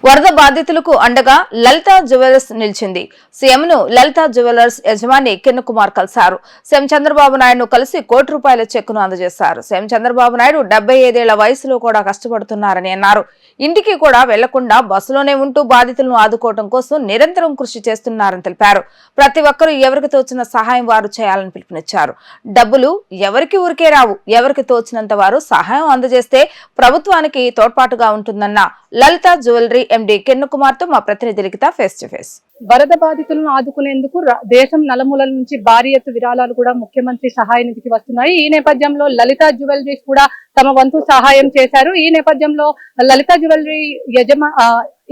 వరద బాధితులకు అండగా లలిత జ్యువెలర్స్ నిలిచింది. సీఎంను లలిత జ్యువెలర్స్ యజమాని కిరణ్ కుమార్ కలిశారు. సీఎం చంద్రబాబు నాయుడును కలిసి ₹1 చెక్కును అందజేశారు. సీఎం చంద్రబాబు నాయుడు 75 ఏళ్ల వయసులో కూడా కష్టపడుతున్నారని అన్నారు. ఇంటికి కూడా వెళ్లకుండా బస్సులోనే ఉంటూ బాధితులను ఆదుకోవడం కోసం నిరంతరం కృషి చేస్తున్నారని తెలిపారు. ప్రతి ఒక్కరూ ఎవరికి తోచిన సహాయం వారు చేయాలని పిలుపునిచ్చారు. డబ్బులు ఎవరికి ఊరికే రావు, ఎవరికి తోచినంత వారు సహాయం అందజేస్తే ప్రభుత్వానికి తోడ్పాటుగా ఉంటుందన్న లలిత జ్యువెలరీ ఎండి కిరణ్ కుమార్ తో మా ప్రతినిధి లిఖిత ఫేస్ టు ఫేస్. వరద బాధితులను ఆదుకునేందుకు దేశం నలుమూలల నుంచి భారీ ఎత్తు విరాళాలు కూడా ముఖ్యమంత్రి సహాయ నిధికి వస్తున్నాయి. ఈ నేపథ్యంలో లలిత జ్యువెలరీస్ కూడా తమ వంతు సహాయం చేశారు. ఈ నేపథ్యంలో లలిత జ్యువెలరీ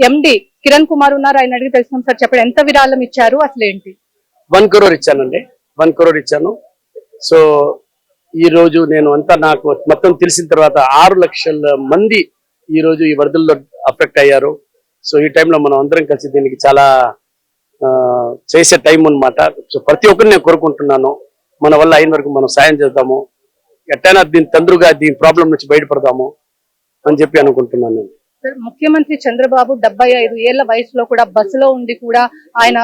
ఎండి కిరణ్ కుమార్ ఉన్నారు. ఆయన అడిగి తెలుసుకున్నాం. సార్ చెప్పండి, ఎంత విరాళం ఇచ్చారు, అసలు ఏంటి? 1 crore ఇచ్చానండి. 1 crore ఇచ్చాను. సో ఈ రోజు నేను అంతా నాకు మొత్తం తెలిసిన తర్వాత 6 లక్షల మంది ఈ రోజు ఈ వరదల్లో అఫెక్ట్ అయ్యారు. సో ఈ టైంలో మనం అందరం కలిసి దీనికి చాలా చేసే టైం అన్నమాట. సో ప్రతి ఒక్కరిని నేను కోరుకుంటున్నాను, మన వల్ల అయిన వరకు మనం సాయం చేద్దాము, ఎట్టైనా దీని తొందరగా దీని ప్రాబ్లం నుంచి బయటపడదాము అని చెప్పి అనుకుంటున్నాను. ముఖ్యమంత్రి చంద్రబాబు 75 ఏళ్ల వయసులో కూడా బస్సులో ఉండి కూడా ఆయన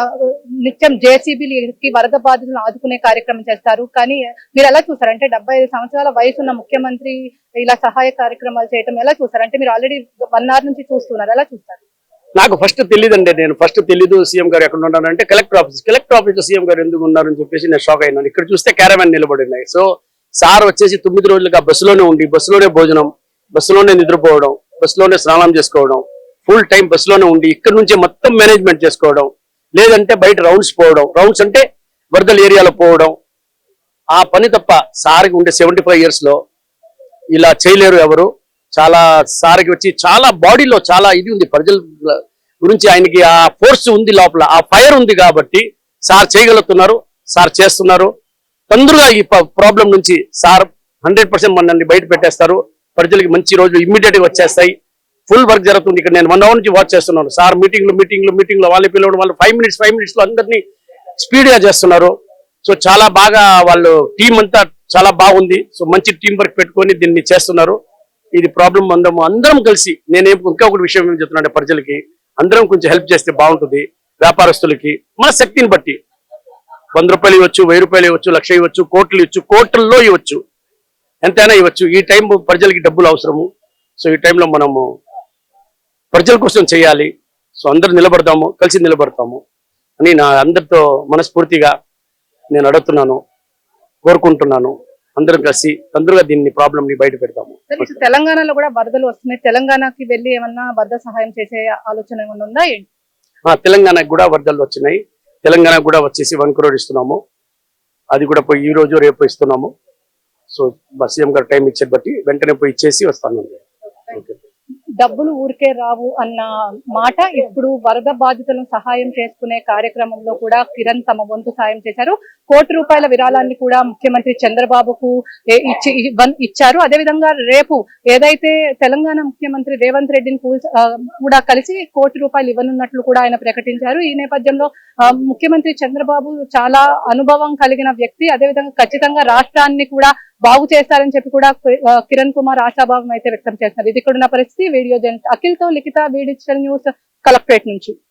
నిత్యం జేసీబీలకి వరద బాధితులను ఆదుకునే కార్యక్రమం చేస్తారు. కానీ మీరు ఎలా చూసారు? అంటే 75 సంవత్సరాల వయసు ఉన్న ముఖ్యమంత్రి ఇలా సహాయ కార్యక్రమాలు చేయటం ఎలా చూసారు? అంటే మీరు ఆల్రెడీ 1 hour నుంచి చూస్తున్నారు, ఎలా చూస్తారు? నాకు ఫస్ట్ తెలియదండి. నేను ఫస్ట్ తెలీదు సీఎం గారు ఎక్కడ ఉన్నారంటే కలెక్టర్ ఆఫీస్ సీఎం గారు ఎందుకు ఉన్నారని చెప్పేసి నేను షాక్ అయినాను. ఇక్కడ చూస్తే క్యారవాన్ నిలబడినాయి. సో సార్ వచ్చేసి 9 రోజులుగా బస్సులోనే ఉండి, బస్సులోనే భోజనం, బస్సులోనే నిద్రపోవడం, బస్సులోనే స్నానం చేసుకోవడం, ఫుల్ టైం బస్సులోనే ఉండి ఇక్కడ నుంచే మొత్తం మేనేజ్మెంట్ చేసుకోవడం, లేదంటే బయట రౌండ్స్ పోవడం, రౌండ్స్ అంటే వరదల ఏరియాలో పోవడం, ఆ పని తప్ప సార్కి ఉండే 75 years లో ఇలా చేయలేరు ఎవరు. చాలా సార్కి వచ్చి చాలా బాడీలో చాలా ఇది ఉంది, ప్రజల గురించి ఆయనకి ఆ ఫోర్స్ ఉంది, లోపల ఆ ఫైర్ ఉంది కాబట్టి సార్ చేయగలుగుతున్నారు, సార్ చేస్తున్నారు. తొందరగా ఈ ప్రాబ్లం నుంచి సార్ 100% మనల్ని బయట పెట్టేస్తారు. ప్రజలకి మంచి రోజులు ఇమ్మీడియట్ గా వచ్చేస్తాయి. ఫుల్ వర్క్ జరుగుతుంది. ఇక్కడ నేను 1 hour నుంచి వాచ్ చేస్తున్నాను. సార్ మీటింగ్ లో వాళ్ళు పిలవడం, వాళ్ళు 5 minutes లో అందరినీ స్పీడ్ గా చేస్తున్నారు. సో చాలా బాగా వాళ్ళు టీం అంతా చాలా బాగుంది. సో మంచి టీం వర్క్ పెట్టుకొని దీన్ని చేస్తున్నారు. ఇది ప్రాబ్లం అందరం కలిసి ఇంకా ఒక విషయం ఏం చెప్తున్నా, ప్రజలకి అందరం కొంచెం హెల్ప్ చేస్తే బాగుంటుంది. వ్యాపారస్తులకి మన శక్తిని బట్టి ₹100 ఇవ్వచ్చు, ₹1000 ఇవ్వచ్చు, ₹1,00,000 ఇవ్వచ్చు, కోట్లు ఇవ్వచ్చు, కోట్లలో ఇవ్వచ్చు, ఎంతైనా ఇవ్వచ్చు. ఈ టైం ప్రజలకి డబ్బులు అవసరము. సో ఈ టైంలో మనము ప్రజల కోసం చేయాలి. సో అందరు నిలబడతాము, కలిసి నిలబడతాము అని నా అందరితో మనస్ఫూర్తిగా నేను అడుగుతున్నాను, కోరుకుంటున్నాను. అందరం కలిసి తొందరగా దీన్ని ప్రాబ్లం ని బయట పెడతాము. తెలంగాణలో కూడా వరదలు వస్తున్నాయి. తెలంగాణకి వెళ్ళి ఏమన్నా వరద సహాయం చేసే ఆలోచన ఏమన్నా ఉందా? తెలంగాణకు కూడా వరదలు వచ్చినాయి. తెలంగాణ కూడా వచ్చేసి 1 crore ఇస్తున్నాము. అది కూడా పోయి ఈ రోజు రేపు ఇస్తున్నాము. సో సీఎం గారు టైం ఇచ్చే బట్టి వెంటనే పోయి ఇచ్చేసి వస్తాను. డబ్బులు ఊరికే రావు అన్న మాట ఇప్పుడు వరద బాధితులను సహాయం చేసుకునే కార్యక్రమంలో కూడా కిరణ్ తమ వంతు సాయం చేశారు. ₹1 విరాళాన్ని కూడా ముఖ్యమంత్రి చంద్రబాబుకు ఇచ్చారు. అదేవిధంగా రేపు ఏదైతే తెలంగాణ ముఖ్యమంత్రి రేవంత్ రెడ్డిని కూడా కలిసి ₹1 ఇవ్వనున్నట్లు కూడా ఆయన ప్రకటించారు. ఈ నేపథ్యంలో ముఖ్యమంత్రి చంద్రబాబు చాలా అనుభవం కలిగిన వ్యక్తి, అదేవిధంగా ఖచ్చితంగా రాష్ట్రాన్ని కూడా బాగు చేస్తారని చెప్పి కూడా కిరణ్ కుమార్ ఆశాభావం అయితే వ్యక్తం చేస్తున్నారు. ఇది ఇక్కడ ఉన్న పరిస్థితి. వీడియో జర్నలిస్ట్ అఖిల్ తో లిఖిత, వి డిజిటల్ న్యూస్, కలెక్టరేట్ నుంచి.